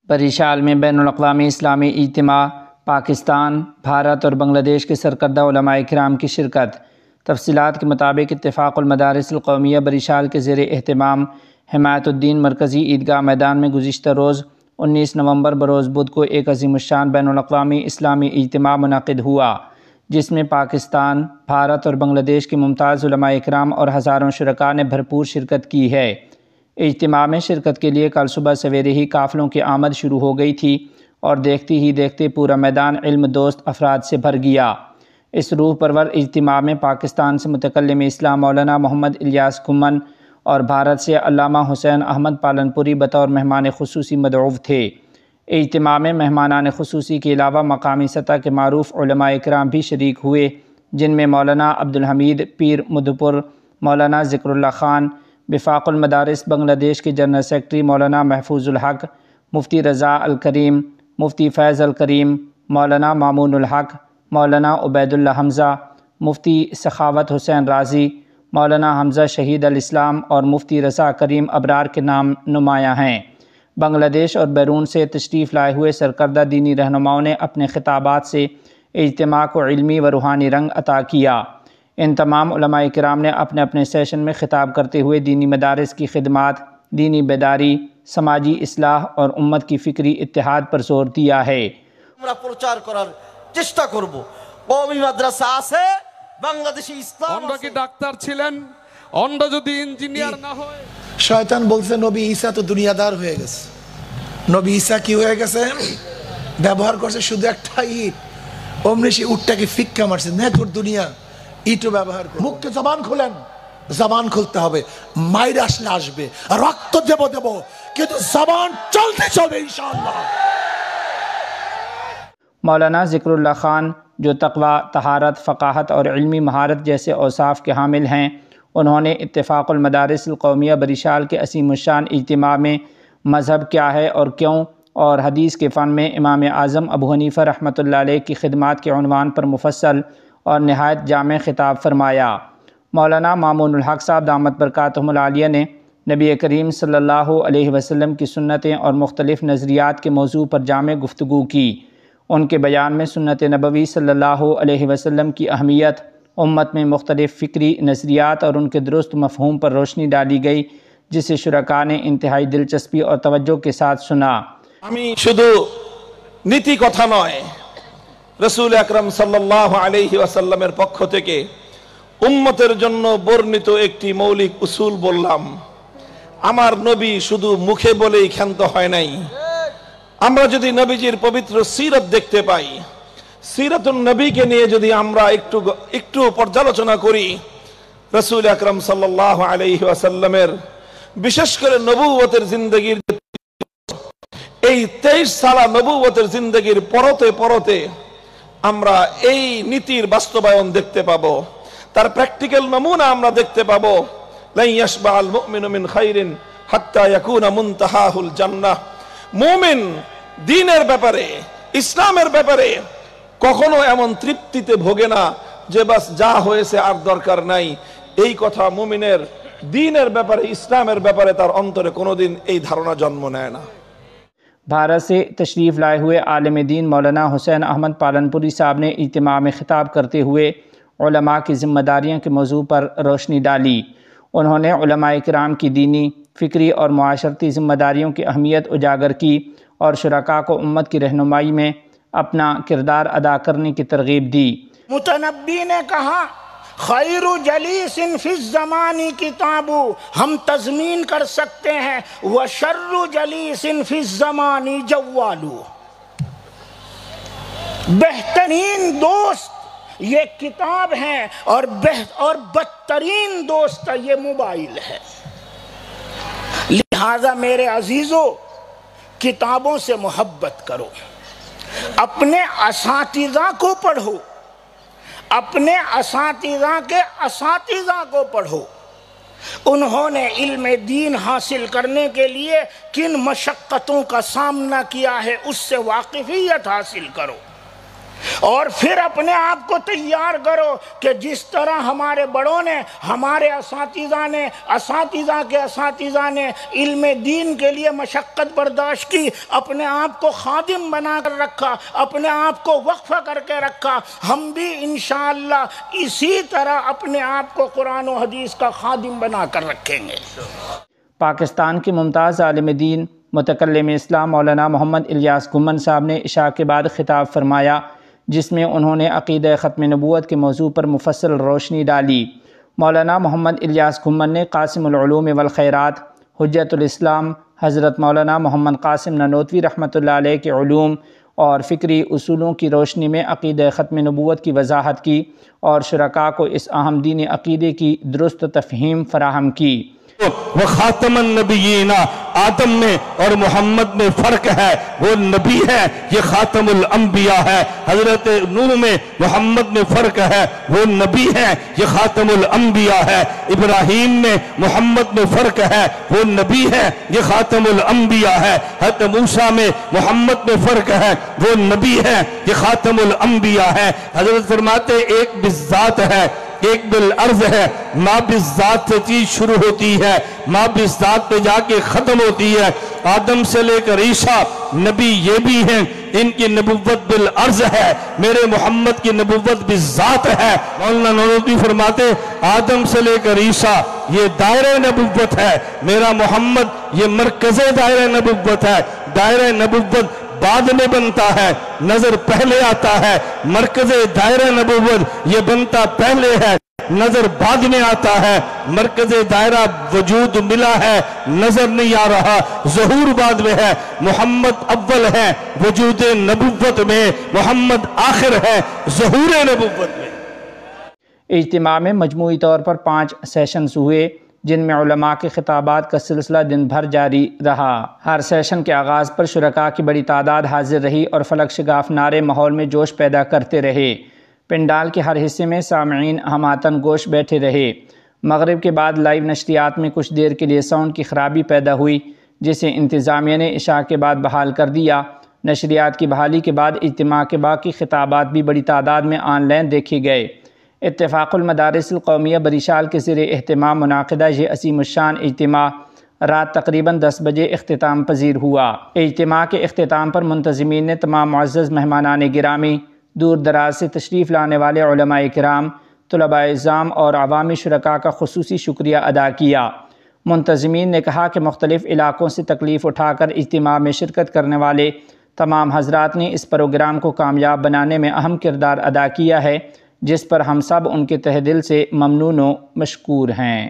بریشال میں بین الاقوامی اسلامی اجتماع، پاکستان، بھارت اور بنگلہ دیش کے سرکردہ علماء کرام کی شرکت۔ تفصیلات کے مطابق اتفاق المدارس القومیہ بریشال کے زیر اہتمام حمایت الدین مرکزی عیدگاہ میدان میں گزشتہ روز 19 نومبر بروز بدھ کو ایک عظیم الشان بین الاقوامی اسلامی اجتماع منعقد ہوا، جس میں پاکستان، بھارت اور بنگلہ دیش کے ممتاز علماء کرام اور ہزاروں شرکاء نے بھرپور شرکت کی ہے۔ اجتماع میں شرکت کے لیے کل صبح سویرے ہی قافلوں کی آمد شروع ہو گئی تھی اور دیکھتے ہی دیکھتے پورا میدان علم دوست افراد سے بھر گیا۔ اس روح پرور اجتماع میں پاکستان سے متکلم اسلام مولانا محمد الیاس کھمن اور بھارت سے علامہ حسین احمد پالنپوری بطور مہمان خصوصی مدعو تھے۔ اجتماع میں مہمانان خصوصی کے علاوہ مقامی سطح کے معروف علماء کرام بھی شریک ہوئے، جن میں مولانا عبدالحمید پیر مدھپور، مولانا ذکر اللہ خان، وفاق المدارس بنگلہ دیش کے جنرل سیکرٹری مولانا محفوظ الحق، مفتی رضا الکریم، مفتی فیض الکریم، مولانا مامون الحق، مولانا عبید اللہ حمزہ، مفتی سخاوت حسین رازی، مولانا حمزہ شہید الاسلام اور مفتی رضا کریم ابرار کے نام نمایاں ہیں۔ بنگلہ دیش اور بیرون سے تشریف لائے ہوئے سرکردہ دینی رہنماؤں نے اپنے خطابات سے اجتماع کو علمی و روحانی رنگ عطا کیا۔ ان تمام علماء کرام نے اپنے اپنے سیشن میں خطاب کرتے ہوئے دینی مدارس کی خدمات، دینی بیداری، سماجی اصلاح اور امت کی فکری اتحاد پر زور دیا ہے۔ আমরা প্রচার করার চেষ্টা করব। কওমি মাদ্রাসা আছে, বাংলাদেশে ইসলাম আছে। আমরা কি ডাক্তার ছিলেন? আমরা যদি ইঞ্জিনিয়ার না হয়। শয়তান বলছে নবী ঈসা তো দুনিয়াদার হয়ে গেছে। নবী ঈসা কি হয়ে গেছে? ব্যবহার করছে শুধু একটা ইট। অমনি সে উটটাকে ফিক্কা মারছে, নে তোর দুনিয়া ইটও ব্যবহার করে। মুখকে জবান খোলেন, জবান খুলতে হবে। মাইর আসলে আসবে, রক্ত দেব দেব, কিন্তু জবান চলতে চলবে ইনশাআল্লাহ। مولانا ذکر اللہ خان، جو تقوی، طہارت، فقاہت اور علمی مہارت جیسے اوصاف کے حامل ہیں، انہوں نے اتفاق المدارس القومیہ بریشال کے عظیم الشان اجتماع میں مذہب کیا ہے اور کیوں اور حدیث کے فن میں امام اعظم ابو حنیفہ رحمۃ اللہ علیہ کی خدمات کے عنوان پر مفصل اور نہایت جامع خطاب فرمایا۔ مولانا مامون الحق صاحب دامت برکاتہم العالیہ نے نبی کریم صلی اللہ علیہ وسلم کی سنتیں اور مختلف نظریات کے موضوع پر جامع گفتگو کی۔ ان کے بیان میں سنت نبوی صلی اللہ علیہ وسلم کی اہمیت، امت میں مختلف فکری نظریات اور ان کے درست مفہوم پر روشنی ڈالی گئی، جسے شرکاء نے انتہائی دلچسپی اور توجہ کے ساتھ سنا۔ আমি শুধু নীতি কথা নয়, রাসূল আকরাম সাল্লাল্লাহু আলাইহি ওয়াসাল্লামের পক্ষ থেকে উম্মতের জন্য বর্ণিত একটি মৌলিক উসুল বললাম। আমার নবী শুধু মুখে বলেই ক্ষান্ত হয় নাই। আমরা যদি নবীজির পবিত্র সিরাত দেখতে পাই, সিরাতুন নবীকে নিয়ে যদি আমরা একটু পর্যালোচনা করি, রাসূল আকরাম সাল্লাল্লাহু আলাইহি ওয়াসাল্লামের বিশেষ করে নবুয়তের জিন্দেগীর এই 23 সালা নবুয়তের জিন্দেগীর পরতে পরতে আমরা এই নীতির বাস্তবায়ন দেখতে পাবো। তার প্র্যাকটিক্যাল নমুনা আমরা দেখতে পাবো। লা ইয়াশবা'আল মুমিনু মিন খাইরিন হাত্তা ইয়াকুনা মুনতাহাহুল জান্নাহ। মুমিন দ্বীনের ব্যাপারে, ইসলামের ব্যাপারে কখনো এমন তৃপ্তিতে ভোগে না যে বাস যা হয়েছে আর দরকার নাই। এই কথা মুমিনের দ্বীনের ব্যাপারে, ইসলামের ব্যাপারে তার অন্তরে কোনোদিন এই ধারণা জন্ম নেয় না। بھارت سے تشریف لائے ہوئے عالم دین مولانا حسین احمد پالنپوری صاحب نے اجتماع میں خطاب کرتے ہوئے علماء کی ذمہ داریوں کے موضوع پر روشنی ڈالی۔ انہوں نے علماء کرام کی دینی، فکری اور معاشرتی ذمہ داریوں کی اہمیت اجاگر کی اور شرکاء کو امت کی رہنمائی میں اپنا کردار ادا کرنے کی ترغیب دی۔ متنبی نے کہا خیر جلیس فی الزمان کتاب، ہم تضمین کر سکتے ہیں وشر جلیس فی الزمان جوال، بہترین دوست یہ کتاب ہے اور بدترین دوست یہ موبائل ہے۔ لہذا میرے عزیزو، کتابوں سے محبت کرو، اپنے اساتذہ کو پڑھو، اپنے اساتذہ کے اساتذہ کو پڑھو۔ انہوں نے علم دین حاصل کرنے کے لیے کن مشقتوں کا سامنا کیا ہے، اس سے واقفیت حاصل کرو۔ اور پھر اپنے آپ کو تیار کرو کہ جس طرح ہمارے بڑوں نے، ہمارے اساتذہ نے، اساتذہ کے اساتذہ نے علم دین کے لیے مشقت برداشت کی، اپنے آپ کو خادم بنا کر رکھا، اپنے آپ کو وقف کر کے رکھا، ہم بھی انشاءاللہ اسی طرح اپنے آپ کو قرآن و حدیث کا خادم بنا کر رکھیں گے۔ پاکستان کے ممتاز عالم دین متکلم اسلام مولانا محمد الیاس گھمن صاحب نے عشاء کے بعد خطاب فرمایا، جس میں انہوں نے عقیدہ ختم نبوت کے موضوع پر مفصل روشنی ڈالی۔ مولانا محمد الیاس گھمن نے قاسم العلوم والخیرات حجت الاسلام حضرت مولانا محمد قاسم نانوتوی رحمۃ اللہ علیہ کے علوم اور فکری اصولوں کی روشنی میں عقیدہ ختم نبوت کی وضاحت کی اور شرکاء کو اس اہم دینی عقیدے کی درست تفہیم فراہم کی۔ وہ خاتم النبیین، آدم میں اور محمد میں فرق ہے، وہ نبی ہے، یہ خاتم الانبیاء ہے۔ حضرت نوح میں محمد میں فرق ہے، وہ نبی ہے، یہ خاتم الانبیاء ہے۔ ابراہیم میں محمد میں فرق ہے، وہ نبی ہے، یہ خاتم الانبیاء ہے۔ حضرت موسیٰ میں محمد میں فرق ہے، وہ نبی ہے، یہ خاتم الانبیاء ہے۔ حضرت فرماتے ایک بالذات ہے، ایک بالعرض ہے، ما بالذات سے چیز شروع ہوتی ہے، ما بالذات پہ جا کے ختم ہوتی ہے۔ آدم سے لے کر عیسیٰ نبی یہ بھی ہیں، ان کی نبوت بالعرض ہے، میرے محمد کی نبوت بالذات ہے۔ مولانا نانوتوی فرماتے آدم سے لے کر عیسیٰ یہ دائرہ نبوت ہے، میرا محمد یہ مرکز دائرہ نبوت ہے۔ دائرہ نبوت بعد میں بنتا ہے، نظر پہلے آتا ہے۔ مرکز دائرہ نبوت یہ بنتا پہلے ہے، نظر بعد میں آتا ہے۔ مرکز دائرہ وجود ملا ہے، نظر نہیں آ رہا، ظہور بعد میں ہے۔ محمد اول ہے وجود نبوت میں، محمد آخر ہے ظہور نبوت میں۔ اجتماع میں مجموعی طور پر 5 سیشنز ہوئے، جن میں علماء کے خطابات کا سلسلہ دن بھر جاری رہا۔ ہر سیشن کے آغاز پر شرکاء کی بڑی تعداد حاضر رہی اور فلک شگاف نعرے ماحول میں جوش پیدا کرتے رہے۔ پنڈال کے ہر حصے میں سامعین ہماتن گوش بیٹھے رہے۔ مغرب کے بعد لائیو نشریات میں کچھ دیر کے لیے ساؤنڈ کی خرابی پیدا ہوئی، جسے انتظامیہ نے عشاء کے بعد بحال کر دیا۔ نشریات کی بحالی کے بعد اجتماع کے باقی خطابات بھی بڑی تعداد میں آن لائن دیکھے گئے۔ اتفاق المدارس القومیہ بریشال کے زیر اہتمام منعقدہ یہ عظیم الشان اجتماع رات تقریباً 10 بجے اختتام پذیر ہوا۔ اجتماع کے اختتام پر منتظمین نے تمام معزز مہمانان گرامی، دور دراز سے تشریف لانے والے علماء کرام، طلباء اعزام اور عوامی شرکاء کا خصوصی شکریہ ادا کیا۔ منتظمین نے کہا کہ مختلف علاقوں سے تکلیف اٹھا کر اجتماع میں شرکت کرنے والے تمام حضرات نے اس پروگرام کو کامیاب بنانے میں اہم کردار ادا کیا ہے، جس پر ہم سب ان کے تہ دل سے ممنون و مشکور ہیں۔